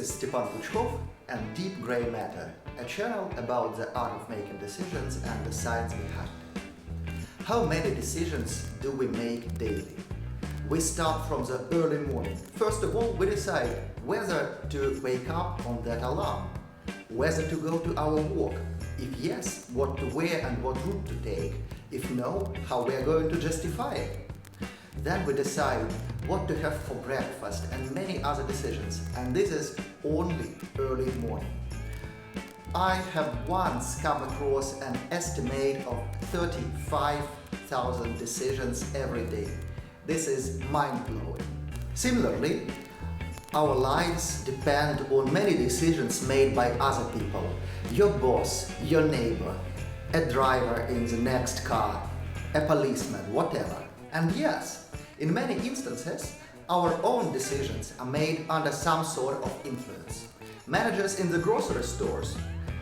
is Stepan Puchkov and Deep Grey Matter, a channel about the art of making decisions and the science behind it. How many decisions do we make daily? We start from the early morning. First of all, we decide whether to wake up on that alarm, whether to go to our walk. If yes, what to wear and what route to take. If no, how we are going to justify it. Then we decide what to have for breakfast and many other decisions, and this is only early morning. I have once come across an estimate of 35,000 decisions every day. This is mind-blowing. Similarly, our lives depend on many decisions made by other people. Your boss, your neighbor, a driver in the next car, a policeman, whatever. And yes, in many instances, our own decisions are made under some sort of influence. Managers in the grocery stores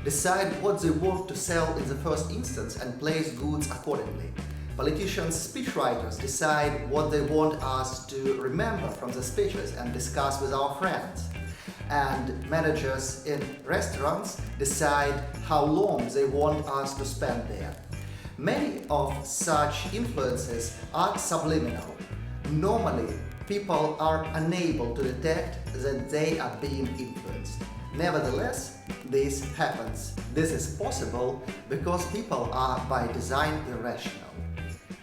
decide what they want to sell in the first instance and place goods accordingly. Politicians, speechwriters decide what they want us to remember from the speeches and discuss with our friends. And managers in restaurants decide how long they want us to spend there. Many of such influences are subliminal. Normally, people are unable to detect that they are being influenced. Nevertheless, this happens. This is possible because people are by design irrational.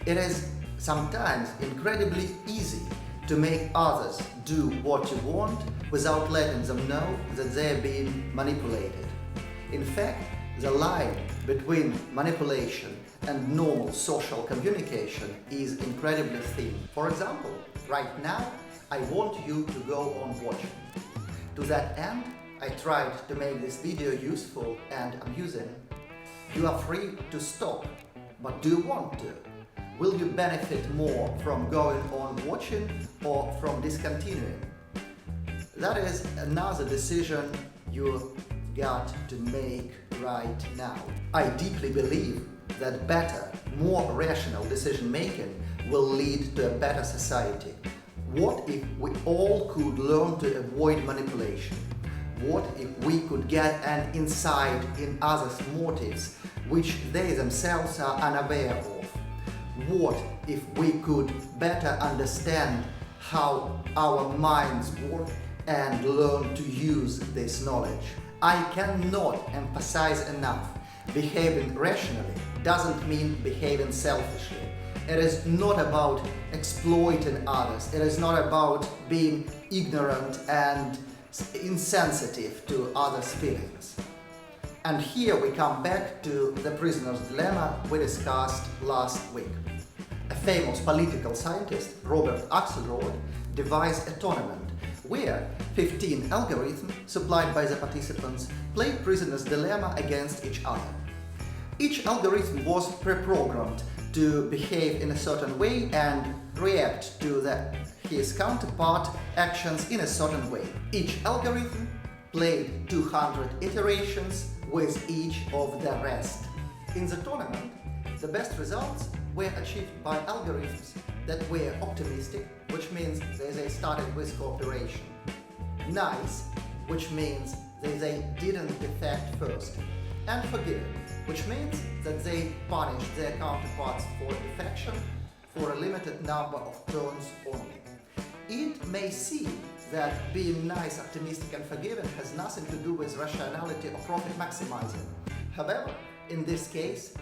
It is sometimes incredibly easy to make others do what you want without letting them know that they are being manipulated. In fact, the line between manipulation and normal social communication is incredibly thin. For example, right now, I want you to go on watching. To that end, I tried to make this video useful and amusing. You are free to stop, but do you want to? Will you benefit more from going on watching or from discontinuing? That is another decision you got to make right now. I deeply believe that better, more rational decision making will lead to a better society. What if we all could learn to avoid manipulation? What if we could get an insight in others' motives which they themselves are unaware of? What if we could better understand how our minds work and learn to use this knowledge? I cannot emphasize enough, behaving rationally doesn't mean behaving selfishly. It is not about exploiting others. It is not about being ignorant and insensitive to others' feelings. And here we come back to the prisoner's dilemma we discussed last week. A famous political scientist, Robert Axelrod, devised a tournament where 15 algorithms supplied by the participants played prisoner's dilemma against each other. Each algorithm was pre-programmed to behave in a certain way and react to his counterpart actions in a certain way. Each algorithm played 200 iterations with each of the rest. In the tournament, the best results were achieved by algorithms that were optimistic, which means that they started with cooperation. Nice, which means that they didn't defect first. And forgiving, which means that they punished their counterparts for defection for a limited number of turns only. It may seem that being nice, optimistic and forgiving has nothing to do with rationality or profit maximizing. However, in this case,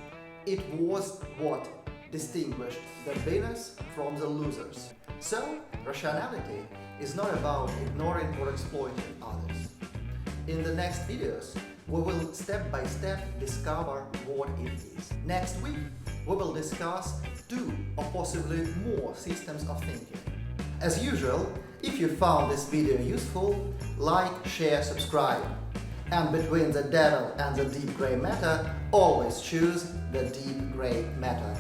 it was what distinguished the winners from the losers. So, rationality is not about ignoring or exploiting others. In the next videos, we will step by step discover what it is. Next week, we will discuss 2 or possibly more systems of thinking. As usual, if you found this video useful, like, share, subscribe. And between the devil and the deep grey matter, always choose the deep grey matter.